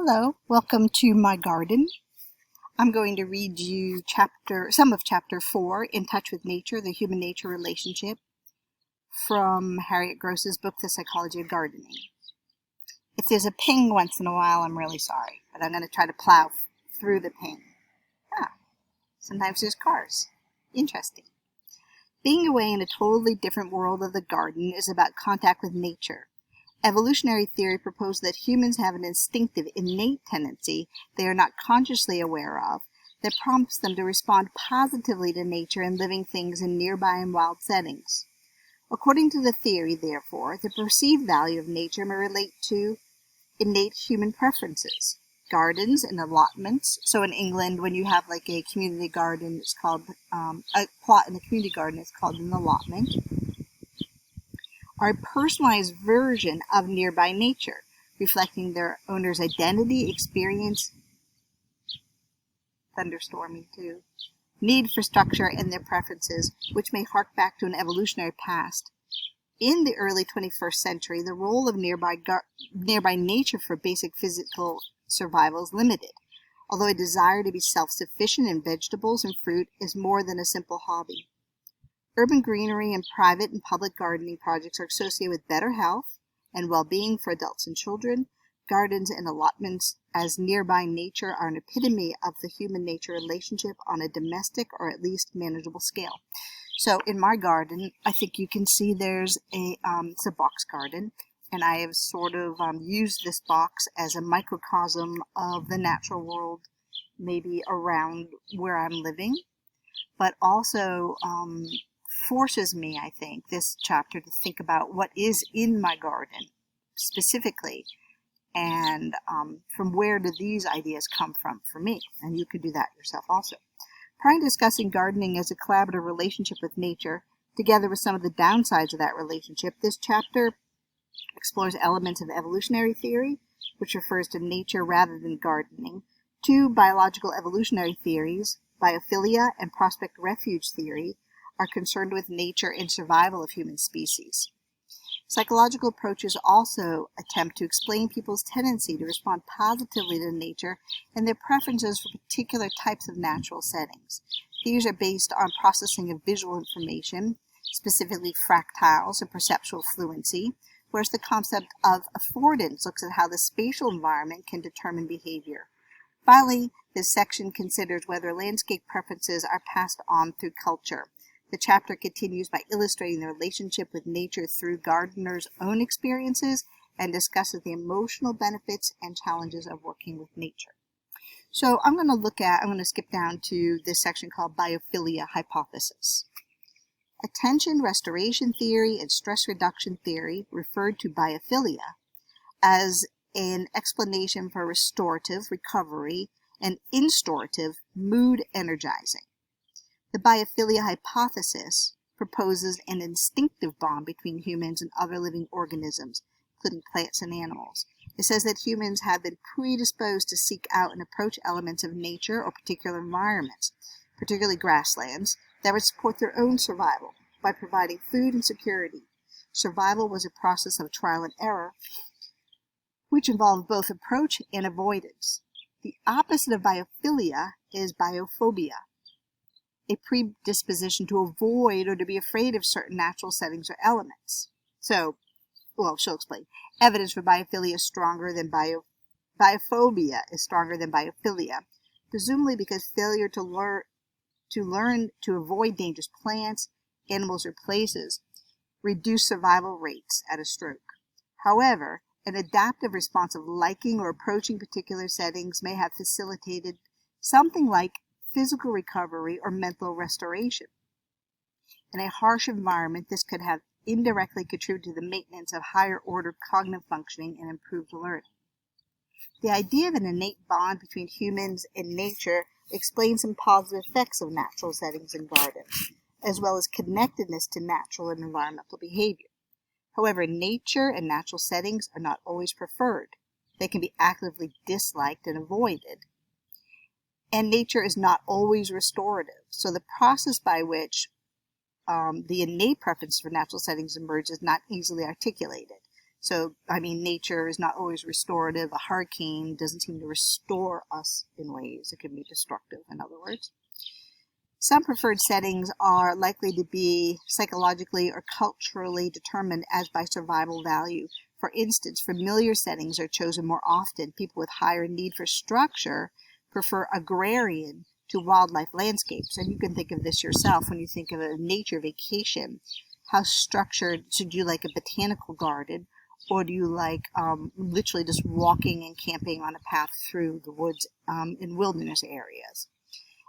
Hello, welcome to my garden. I'm going to read you some of chapter 4, In Touch with Nature, the Human-Nature Relationship, from Harriet Gross's book, The Psychology of Gardening. If there's a ping once in a while, I'm really sorry, but I'm going to try to plow through the ping. Sometimes there's cars. Interesting. Being away in a totally different world of the garden is about contact with nature. Evolutionary theory proposed that humans have an instinctive, innate tendency they are not consciously aware of that prompts them to respond positively to nature and living things in nearby and wild settings. According to the theory, therefore, the perceived value of nature may relate to innate human preferences. Gardens and allotments. So in England, when you have like a community garden, it's called a plot in a community garden. It's called an allotment. Are a personalized version of nearby nature, reflecting their owner's identity, experience, thunderstorming too, need for structure, and their preferences, which may hark back to an evolutionary past. In the early 21st century, the role of nearby nature for basic physical survival is limited, although a desire to be self-sufficient in vegetables and fruit is more than a simple hobby. Urban greenery and private and public gardening projects are associated with better health and well-being for adults and children. Gardens and allotments as nearby nature are an epitome of the human-nature relationship on a domestic or at least manageable scale. So in my garden, I think you can see there's it's a box garden, and I have sort of used this box as a microcosm of the natural world, maybe around where I'm living, but also forces me, I think, this chapter to think about what is in my garden specifically, and from where do these ideas come from for me, and you could do that yourself also. Prior to discussing gardening as a collaborative relationship with nature, together with some of the downsides of that relationship, this chapter explores elements of evolutionary theory, which refers to nature rather than gardening, two biological evolutionary theories, biophilia and prospect refuge theory, are concerned with nature and survival of human species. Psychological approaches also attempt to explain people's tendency to respond positively to nature and their preferences for particular types of natural settings. These are based on processing of visual information, specifically fractals and perceptual fluency, whereas the concept of affordance looks at how the spatial environment can determine behavior. Finally, this section considers whether landscape preferences are passed on through culture. The chapter continues by illustrating the relationship with nature through gardeners' own experiences and discusses the emotional benefits and challenges of working with nature. So I'm going to skip down to this section called Biophilia Hypothesis. Attention restoration theory and stress reduction theory referred to biophilia as an explanation for restorative recovery and instaurative mood energizing. The biophilia hypothesis proposes an instinctive bond between humans and other living organisms, including plants and animals. It says that humans have been predisposed to seek out and approach elements of nature or particular environments, particularly grasslands, that would support their own survival by providing food and security. Survival was a process of trial and error, which involved both approach and avoidance. The opposite of biophilia is biophobia, a predisposition to avoid or to be afraid of certain natural settings or elements. So, she'll explain. Evidence for biophilia is stronger than biophobia is stronger than biophilia, presumably because failure to learn to avoid dangerous plants, animals, or places reduce survival rates at a stroke. However, an adaptive response of liking or approaching particular settings may have facilitated something like physical recovery or mental restoration. In a harsh environment, this could have indirectly contributed to the maintenance of higher order cognitive functioning and improved learning. The idea of an innate bond between humans and nature explains some positive effects of natural settings and gardens, as well as connectedness to natural and environmental behavior. However, nature and natural settings are not always preferred. They can be actively disliked and avoided. And nature is not always restorative. So the process by which the innate preference for natural settings emerges is not easily articulated. So, I mean, nature is not always restorative. A hurricane doesn't seem to restore us in ways. It can be destructive, in other words. Some preferred settings are likely to be psychologically or culturally determined as by survival value. For instance, familiar settings are chosen more often. People with higher need for structure prefer agrarian to wildlife landscapes. And you can think of this yourself when you think of a nature vacation. How structured, should you like a botanical garden, or do you like literally just walking and camping on a path through the woods in wilderness areas?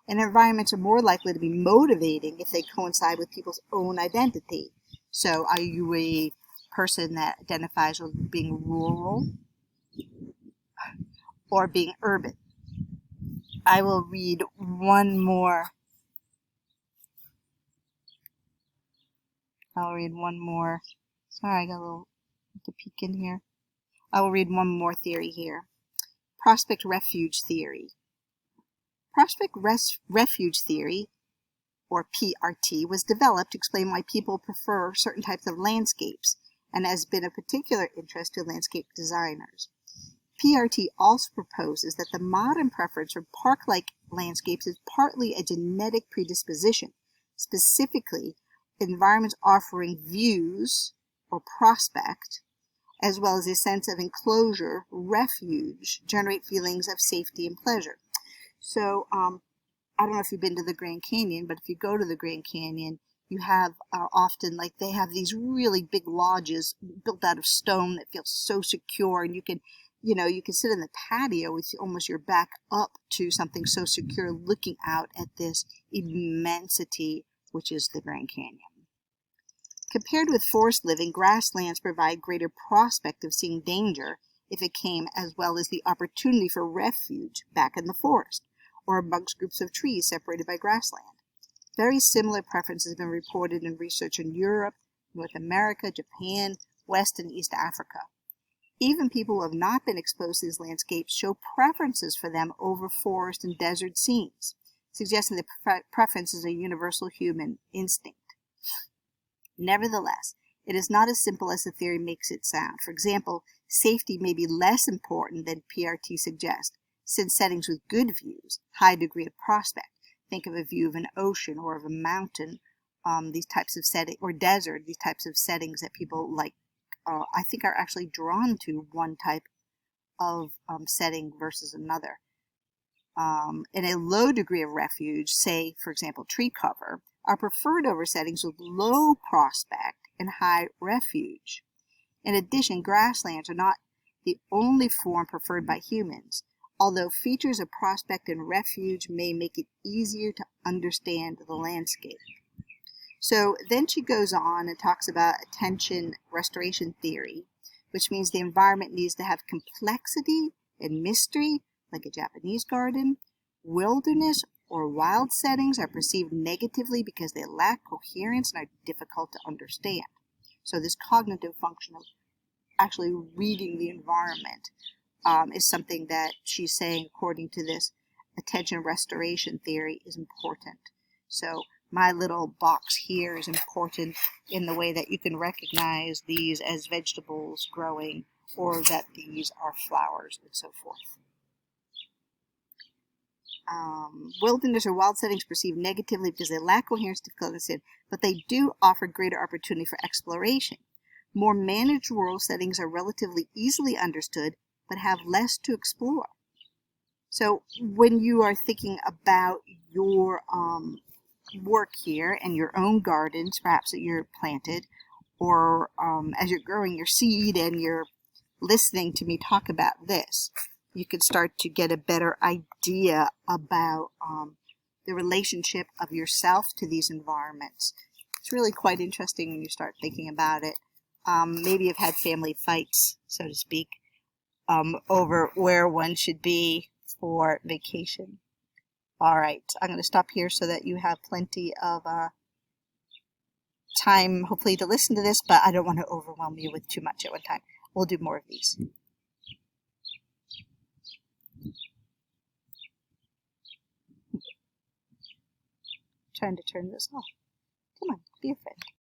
And environments are more likely to be motivating if they coincide with people's own identity. So are you a person that identifies with being rural or being urban? I will read one more. Sorry, I got a little to peek in here. I will read one more theory here. Prospect refuge theory. Prospect refuge theory, or PRT, was developed to explain why people prefer certain types of landscapes and has been of particular interest to landscape designers. PRT also proposes that the modern preference for park-like landscapes is partly a genetic predisposition, specifically environments offering views or prospect, as well as a sense of enclosure, refuge, generate feelings of safety and pleasure. So, I don't know if you've been to the Grand Canyon, but if you go to the Grand Canyon, you have often, like, they have these really big lodges built out of stone that feel so secure, and you can sit in the patio with almost your back up to something so secure, looking out at this immensity, which is the Grand Canyon. Compared with forest living, grasslands provide greater prospect of seeing danger if it came, as well as the opportunity for refuge back in the forest or amongst groups of trees separated by grassland. Very similar preferences have been reported in research in Europe, North America, Japan, West and East Africa. Even people who have not been exposed to these landscapes show preferences for them over forest and desert scenes, suggesting that preference is a universal human instinct. Nevertheless, it is not as simple as the theory makes it sound. For example, safety may be less important than PRT suggests, since settings with good views, high degree of prospect, think of a view of an ocean or of a mountain, these types of settings, or desert, these types of settings that people like, I think are actually drawn to one type of setting versus another. In a low degree of refuge, say, for example, tree cover, are preferred over settings with low prospect and high refuge. In addition, grasslands are not the only form preferred by humans, although features of prospect and refuge may make it easier to understand the landscape. So then she goes on and talks about attention restoration theory, which means the environment needs to have complexity and mystery, like a Japanese garden. Wilderness or wild settings are perceived negatively because they lack coherence and are difficult to understand. So this cognitive function of actually reading the environment is something that she's saying, according to this attention restoration theory, is important. So my little box here is important in the way that you can recognize these as vegetables growing, or that these are flowers, and so forth. Wilderness or wild settings perceived negatively because they lack coherence, difficult to understand, but they do offer greater opportunity for exploration. More managed rural settings are relatively easily understood, but have less to explore. So when you are thinking about your work here and your own gardens, perhaps that you're planted, or as you're growing your seed and you're listening to me talk about this, you can start to get a better idea about the relationship of yourself to these environments. It's really quite interesting when you start thinking about it. Maybe you've had family fights, so to speak, over where one should be for vacation. All right, I'm going to stop here so that you have plenty of time, hopefully, to listen to this, but I don't want to overwhelm you with too much at one time. We'll do more of these. Trying to turn this off. Come on, be a friend.